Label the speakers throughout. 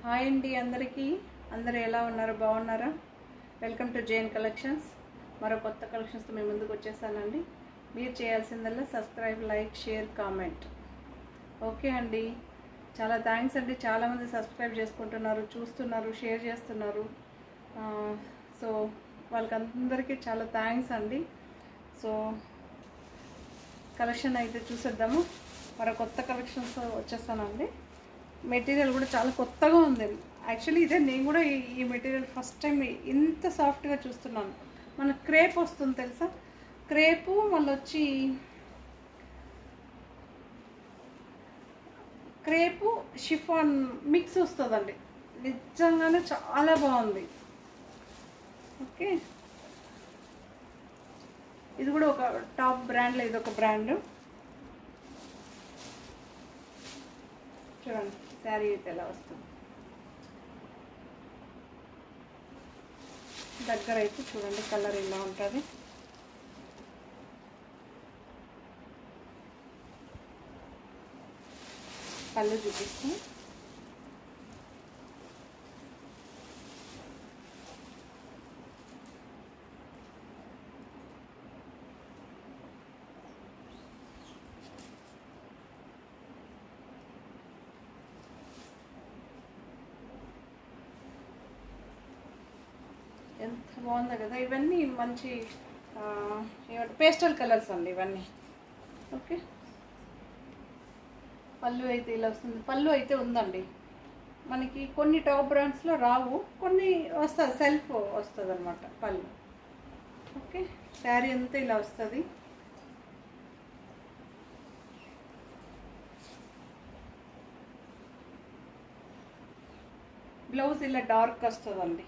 Speaker 1: Hi అండి అందరికీ. అందరూ ఎలా ఉన్నారు? బాగున్నారా? Welcome to Jain collections. మరో కొత్త కలెక్షన్స్తో మేము ముందుకు వచ్చేసానండి. మీరు చేయాల్సిందల్లా subscribe, like, share, comment. Okay అండి, చాలా థ్యాంక్స్ అండి. చాలామంది సబ్స్క్రైబ్ చేసుకుంటున్నారు, చూస్తున్నారు, షేర్ చేస్తున్నారు. సో వాళ్ళకందరికీ చాలా థ్యాంక్స్ అండి. సో కలెక్షన్ అయితే చూసేద్దాము. మరో కొత్త కలెక్షన్స్ వచ్చేస్తానండి. మెటీరియల్ కూడా చాలా కొత్తగా ఉంది. యాక్చువల్లీ ఇదే నేను కూడా ఈ మెటీరియల్ ఫస్ట్ టైం ఇంత సాఫ్ట్గా చూస్తున్నాను. మన క్రేప్ వస్తుంది తెలుసా, క్రేపు మళ్ళీ వచ్చి క్రేపు షిఫాన్ మిక్స్ వస్తుందండి. నిజంగానే చాలా బాగుంది. ఓకే, ఇది కూడా ఒక టాప్ బ్రాండ్లో ఇది ఒక బ్రాండ్. చూడండి శారీ అయితే ఎలా వస్తుంది. దగ్గర అయితే చూడండి కలర్ ఇలా ఉంటుంది. పళ్ళు చూపిస్తాం. ఎంత బాగుంది కదా. ఇవన్నీ మంచి పేస్టల్ కలర్స్ అండి ఇవన్నీ. ఓకే, పళ్ళు అయితే ఇలా వస్తుంది. పళ్ళు అయితే ఉందండి మనకి. కొన్ని టాప్ బ్రాండ్స్లో రావు, కొన్ని వస్తుంది, సెల్ఫ్ వస్తుంది అనమాట పళ్ళు. ఓకే, శారీ అంతా ఇలా వస్తుంది. బ్లౌజ్ ఇలా డార్క్ వస్తుందండి,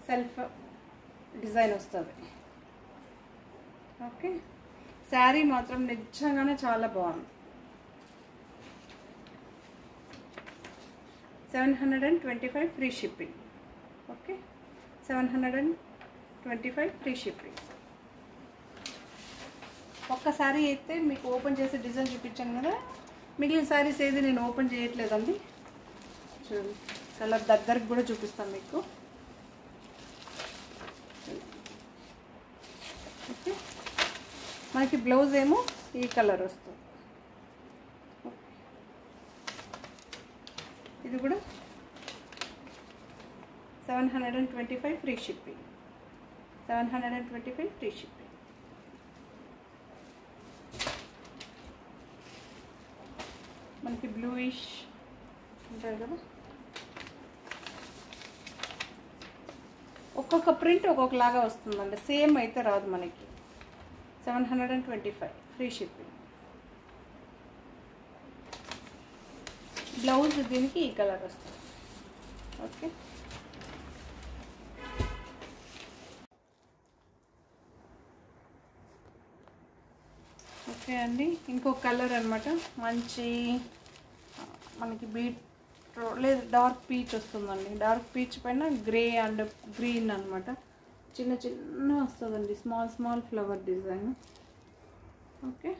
Speaker 1: సెల్ఫ్ డిజైన్ వస్తుంది. ఓకే, శారీ మాత్రం నిజంగానే చాలా బాగుంది. 725 free shipping. Okay, 725 free shipping. ఒక్క శారీ అయితే మీకు ఓపెన్ చేసి డిజైన్ చూపించాను కదా, మిగిలిన శారీస్ ఏది నేను ఓపెన్ చేయట్లేదండి. చూడండి కలర్ దగ్గరకు కూడా చూపిస్తాను మీకు. ఓకే, మనకి బ్లౌజ్ ఏమో ఈ కలర్ వస్తుంది. ఇది కూడా 725 ఫ్రీ షిప్పింగ్. 725 free shipping. మనకి బ్లూయిష్ ఉంటుంది కదా. ఒక్కొక్క ప్రింట్ ఒక్కొక్కలాగా వస్తుందండి, సేమ్ అయితే రాదు మనకి. 725 ఫ్రీ షిప్పింగ్. బ్లౌజ్ దీనికి ఈ కలర్ వస్తుంది. ఓకే, ఓకే అండి. ఇంకో కలర్ అనమాట. మంచి మనకి బీట్ లేదు డార్క్ పీచ్ వస్తుందండి. డార్క్ పీచ్ పైన గ్రే అండ్ గ్రీన్ అనమాట. చిన్న చిన్న వస్తుందండి, small small flower design. Okay,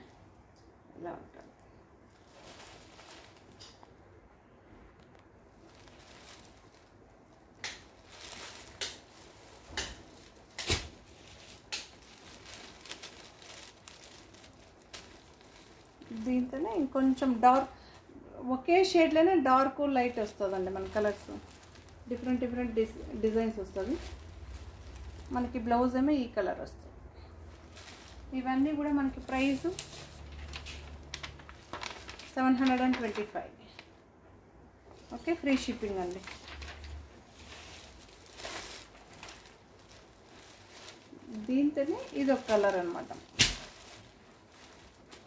Speaker 1: ఇలా ఉంటుంది. దీంతోనే ఇంకొంచెం డార్క్, ఒకే షేడ్లోనే డార్క్ లైట్ వస్తుందండి మన కలర్స్. డిఫరెంట్ డిఫరెంట్ డిజైన్స్ వస్తుంది మనకి. బ్లౌజ్ ఏమో ఈ కలర్ వస్తుంది. ఇవన్నీ కూడా మనకి ప్రైస్ 725. ఓకే, ఫ్రీ షిప్పింగ్ అండి. దీంతోనే ఇది ఒక కలర్ అనమాట.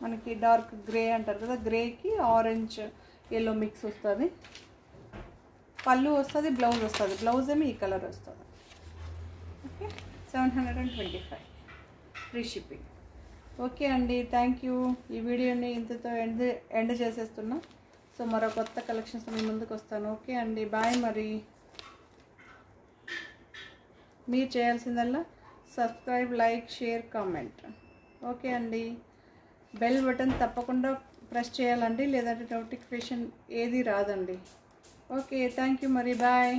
Speaker 1: మనకి డార్క్ గ్రే అంటారు కదా, గ్రేకి ఆరెంజ్ ఎల్లో మిక్స్ వస్తుంది. పళ్ళు వస్తుంది, బ్లౌజ్ వస్తుంది. బ్లౌజ్ ఏమో ఈ కలర్ వస్తుంది. Okay, 725 free shipping. ఓకే అండి, థ్యాంక్ యూ. ఈ వీడియోని ఇంతతో ఎండ్ చేసేస్తున్నా. సో మరో కొత్త కలెక్షన్స్ మీ ముందుకు వస్తాను. ఓకే అండి, బాయ్. మరి మీరు చేయాల్సిందల్లా subscribe, like, share, comment. Okay అండి, బెల్ బటన్ తప్పకుండా ప్రెస్ చేయాలండి, లేదంటే నోటిఫికేషన్ ఏది రాదండి. ఓకే, థ్యాంక్ యూ మరి, బాయ్.